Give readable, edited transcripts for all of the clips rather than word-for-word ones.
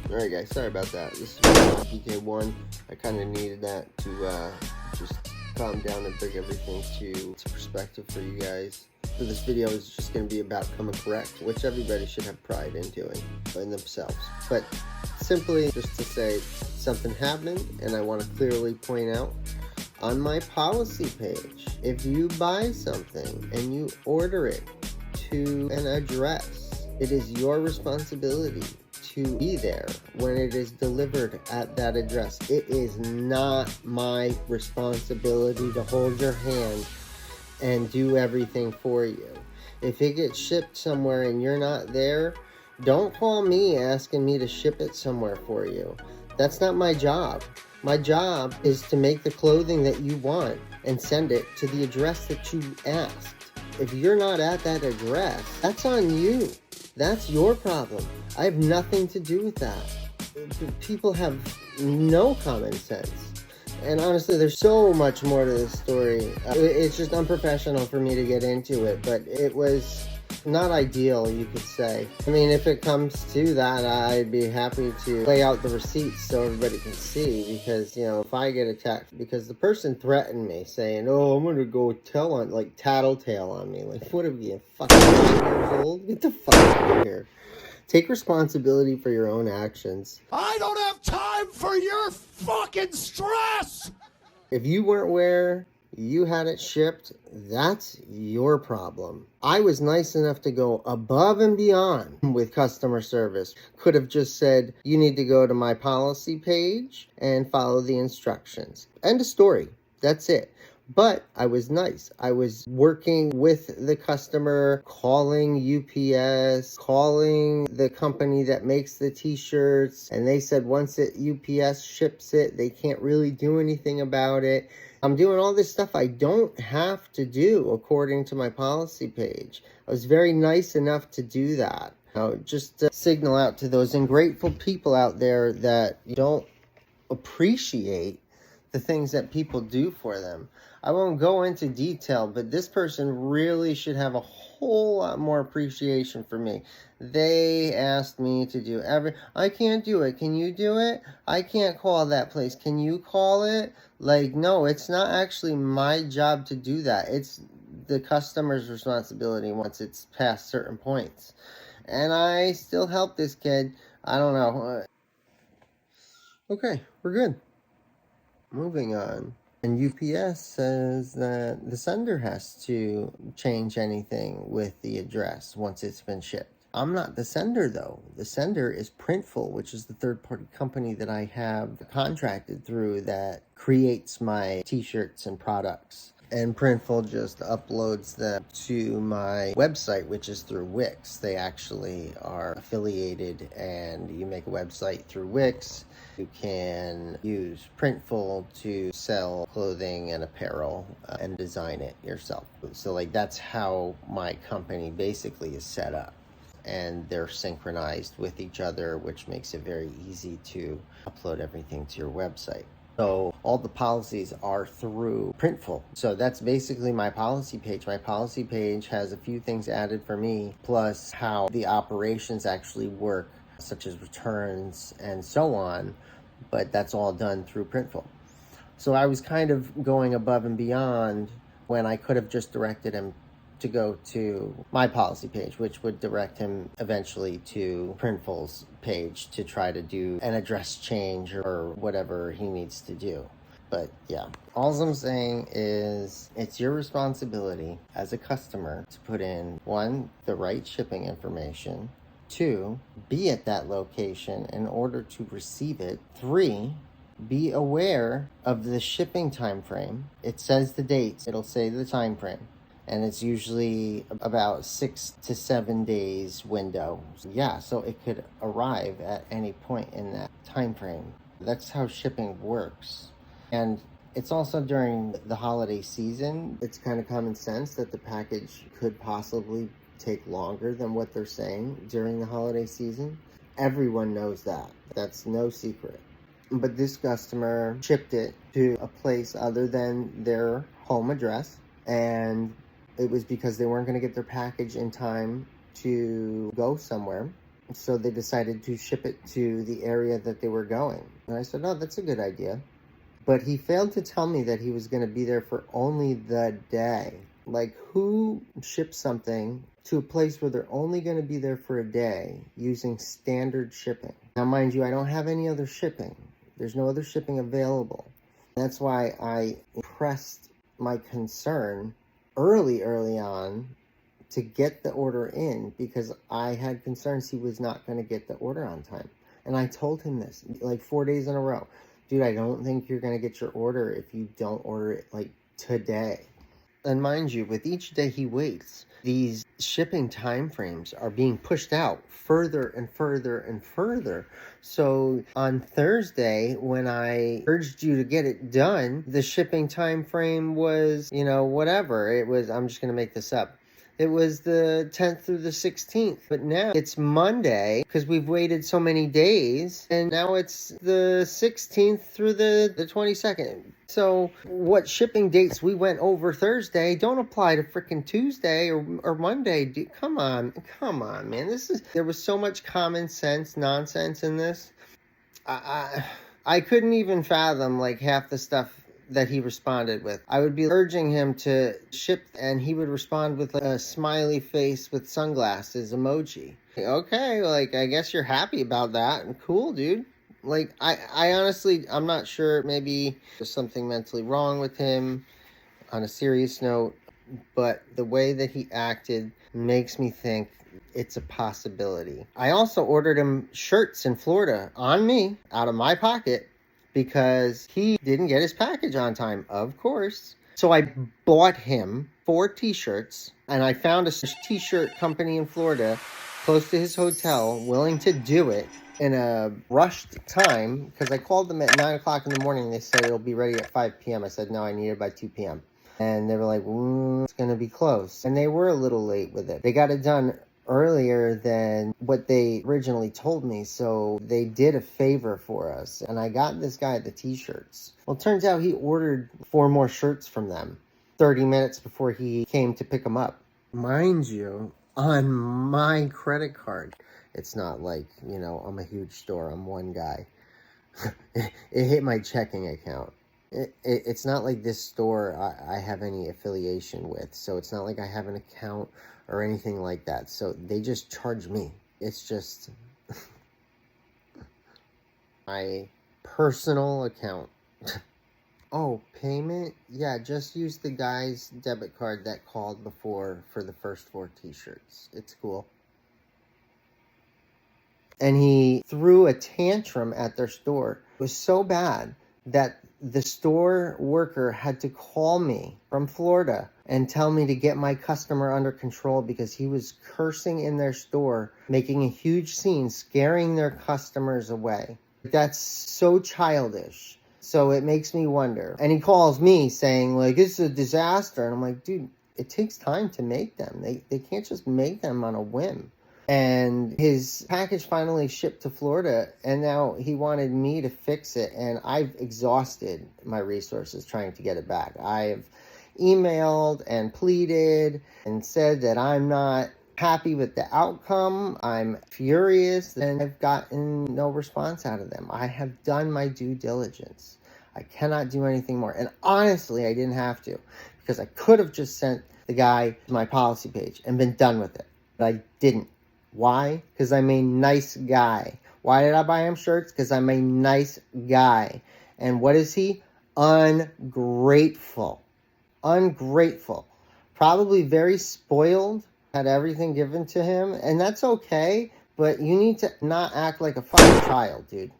Alright guys, sorry about that. This is D.K.One. I kind of needed that to just calm down and bring everything to perspective for you guys. So this video is just going to be about coming correct, which everybody should have pride in doing in themselves. But simply just to say something happened, and I want to clearly point out on my policy page, if you buy something and you order it to an address, it is your responsibility to be there when it is delivered at that address. It is not my responsibility to hold your hand and do everything for you. If it gets shipped somewhere and you're not there, don't call me asking me to ship it somewhere for you. That's not my job. My job is to make the clothing that you want and send it to the address that you asked. If you're not at that address, that's on you. That's your problem. I have nothing to do with that. People have no common sense. And honestly, there's so much more to this story. It's just unprofessional for me to get into it, but it was not ideal, you could say. I mean, if it comes to that, I'd be happy to lay out the receipts so everybody can see, because, you know, if I get attacked, because the person threatened me saying, oh, I'm gonna go tell on, like, tattletale on me. Like, what are you, fucking 9 years old? Get the fuck out of here. Take responsibility for your own actions. I don't have time for your fucking stress! If you weren't where you had it shipped, that's your problem. I was nice enough to go above and beyond with customer service. Could have just said, you need to go to my policy page and follow the instructions. End of story. That's it. But I was nice. I was working with the customer, calling UPS, calling the company that makes the t-shirts, and they said once UPS ships it, they can't really do anything about it. I'm doing all this stuff I don't have to do according to my policy page. I was very nice enough to do that. Just to signal out to those ungrateful people out there that don't appreciate the things that people do for them. I won't go into detail, but this person really should have a whole lot more appreciation for me. They asked me to do I can't do it. Can you do it? I can't call that place. Can you call it? Like, no, it's not actually my job to do that. It's the customer's responsibility once it's past certain points. And I still help this kid. I don't know. Okay, we're good. Moving on. And UPS says that the sender has to change anything with the address once it's been shipped. I'm not the sender, though. The sender is Printful, which is the third-party company that I have contracted through that creates my t-shirts and products. And Printful just uploads them to my website, which is through Wix. They actually are affiliated, and you make a website through Wix. You can use Printful to sell clothing and apparel and design it yourself. So, like, that's how my company basically is set up. And they're synchronized with each other, which makes it very easy to upload everything to your website. So all the policies are through Printful. So that's basically my policy page. My policy page has a few things added for me, plus how the operations actually work, such as returns and so on. But that's all done through Printful. So I was kind of going above and beyond when I could have just directed him to go to my policy page, which would direct him eventually to Printful's page to try to do an address change or whatever he needs to do. But yeah, all I'm saying is it's your responsibility as a customer to put in, 1, the right shipping information, 2, be at that location in order to receive it, 3, be aware of the shipping time frame. It says the dates, it'll say the time frame. And it's usually about 6 to 7 days window. Yeah, so it could arrive at any point in that time frame. That's how shipping works. And it's also during the holiday season. It's kind of common sense that the package could possibly take longer than what they're saying during the holiday season. Everyone knows that. That's no secret. But this customer shipped it to a place other than their home address, and it was because they weren't going to get their package in time to go somewhere. So they decided to ship it to the area that they were going. And I said, oh, that's a good idea. But he failed to tell me that he was going to be there for only the day. Like, who ships something to a place where they're only going to be there for a day using standard shipping? Now, mind you, I don't have any other shipping. There's no other shipping available. That's why I pressed my concern early on to get the order in, because I had concerns he was not going to get the order on time. And I told him this like 4 days in a row. Dude, I don't think you're going to get your order if you don't order it like today. And mind you, with each day he waits, these shipping time frames are being pushed out further and further and further. So on Thursday, when I urged you to get it done, the shipping time frame was, whatever. It was, I'm just going to make this up. It was the 10th through the 16th, but now it's Monday because we've waited so many days, and now it's the 16th through the 22nd. So what shipping dates we went over Thursday don't apply to freaking Tuesday or Monday. Dude, come on, man. There was so much common sense nonsense in this. I couldn't even fathom like half the stuff that he responded with. I would be urging him to ship, and he would respond with a smiley face with sunglasses emoji. Okay, like, I guess you're happy about that. Cool, dude. Like, I honestly, I'm not sure. Maybe there's something mentally wrong with him on a serious note, but the way that he acted makes me think it's a possibility. I also ordered him shirts in Florida on me, out of my pocket, because he didn't get his package on time, of course. So I bought him 4 t-shirts, and I found a t-shirt company in Florida close to his hotel willing to do it in a rushed time, because I called them at 9 o'clock in the morning. They said it'll be ready at 5 p.m. I said, no, I need it by 2 p.m. And they were like, it's going to be close. And they were a little late with it. They got it done earlier than what they originally told me, so they did a favor for us, and I got this guy the t-shirts. Well, it turns out he ordered 4 more shirts from them 30 minutes before he came to pick them up. Mind you, on my credit card. It's not like, I'm a huge store, I'm one guy. It hit my checking account. It's not like this store I have any affiliation with, so it's not like I have an account or anything like that. So they just charge me. It's just my personal account. Oh, payment? Yeah, just use the guy's debit card that called before for the first 4 t-shirts. It's cool. And he threw a tantrum at their store. It was so bad that the store worker had to call me from Florida and tell me to get my customer under control because he was cursing in their store, making a huge scene, scaring their customers away. That's so childish. So it makes me wonder. And he calls me saying, like, it's a disaster. And I'm like, dude, it takes time to make them. They can't just make them on a whim. And his package finally shipped to Florida, and now he wanted me to fix it, and I've exhausted my resources trying to get it back. I've emailed and pleaded and said that I'm not happy with the outcome. I'm furious, and I've gotten no response out of them. I have done my due diligence. I cannot do anything more. And honestly, I didn't have to, because I could have just sent the guy to my policy page and been done with it, but I didn't. Why? Because I'm a nice guy. Why did I buy him shirts? Because I'm a nice guy. And what is he? Ungrateful. Ungrateful. Probably very spoiled. Had everything given to him. And that's okay. But you need to not act like a fucking child, dude.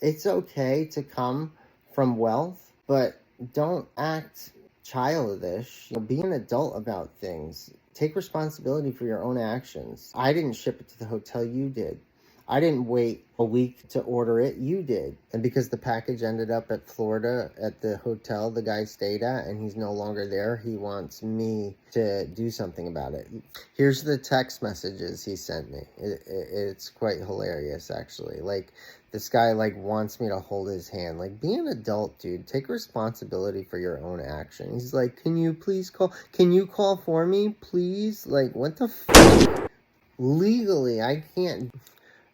It's okay to come from wealth, but don't act childish. Be an adult about things. Take responsibility for your own actions. I didn't ship it to the hotel, you did. I didn't wait a week to order it, you did. And because the package ended up at Florida at the hotel the guy stayed at, and he's no longer there, he wants me to do something about it. Here's the text messages he sent me. It's quite hilarious, actually. Like, this guy, wants me to hold his hand. Be an adult, dude. Take responsibility for your own action. He's like, can you please call? Can you call for me, please? What the fuck? Legally, I can't.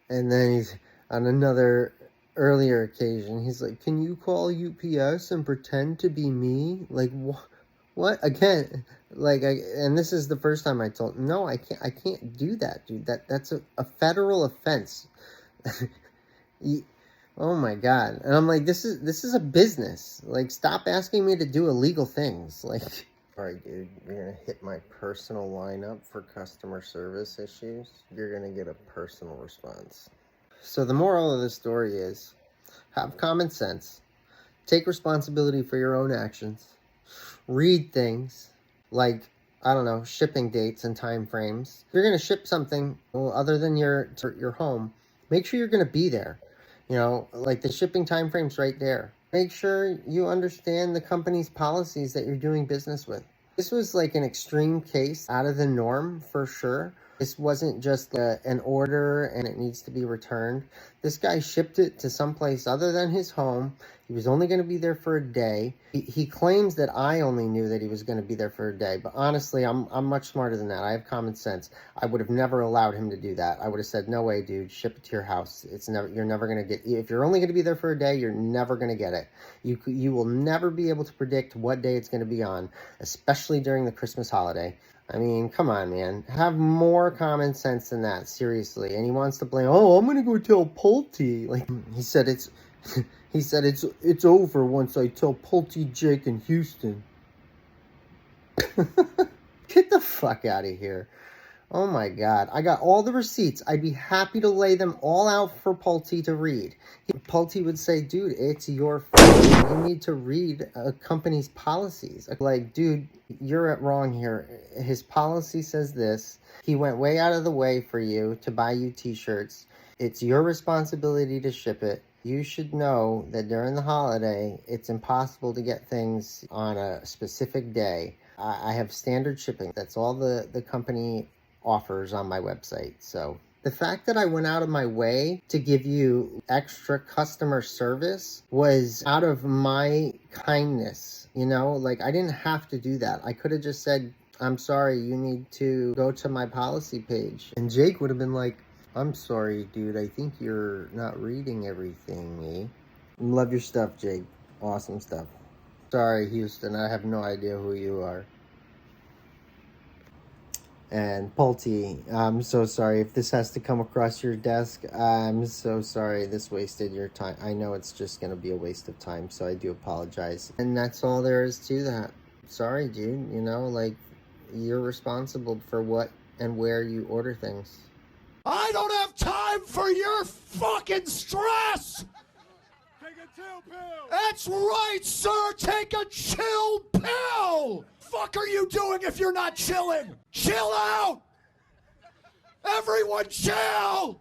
And then he's on another earlier occasion, he's like, "Can you call UPS and pretend to be me?" Like, what? Again, like, and this is the first time I told, no, I can't do that, dude. That's a federal offense. Oh my God. And I'm like, this is a business. Like, stop asking me to do illegal things. Like, all right, dude, you're going to hit my personal lineup for customer service issues. You're going to get a personal response. So the moral of the story is, have common sense. Take responsibility for your own actions. Read things like, I don't know, shipping dates and time frames. If you're going to ship something other than your home, make sure you're going to be there. You know, like the shipping time frames right there. Make sure you understand the company's policies that you're doing business with. This was like an extreme case, out of the norm for sure. This wasn't just an order and it needs to be returned. This guy shipped it to someplace other than his home. He was only going to be there for a day. He claims that I only knew that he was going to be there for a day. But honestly, I'm much smarter than that. I have common sense. I would have never allowed him to do that. I would have said, no way, dude, ship it to your house. You're never going to get, if you're only going to be there for a day, you're never going to get it. You will never be able to predict what day it's going to be on, especially during the Christmas holiday. I mean, come on, man. Have more common sense than that, seriously. And he wants to blame, oh, I'm going to go tell Pulte. Like, he said it's over once I tell Pulte, Jake, and Houston. Get the fuck out of here. Oh my God. I got all the receipts. I'd be happy to lay them all out for Pulte to read. Pulte would say, dude, it's your fault. You need to read a company's policies. Like, dude, you're wrong here. His policy says this. He went way out of the way for you to buy you t-shirts. It's your responsibility to ship it. You should know that during the holiday, it's impossible to get things on a specific day. I have standard shipping. That's all the company offers on my website. So the fact that I went out of my way to give you extra customer service was out of my kindness. You know, like, I didn't have to do that. I could have just said, I'm sorry, you need to go to my policy page. And Jake would have been like, I'm sorry, dude, I think you're not reading everything, eh? Love your stuff, Jake. Awesome stuff. Sorry, Houston, I have no idea who you are. And Pulte, I'm so sorry if this has to come across your desk. I'm so sorry this wasted your time. I know it's just going to be a waste of time, so I do apologize. And that's all there is to that. Sorry, dude. You know, like, you're responsible for what and where you order things. I don't have time for your fucking stress! Take a chill pill! That's right, sir! Take a chill pill! Fuck are you doing if you're not chilling? Chill out! Everyone chill!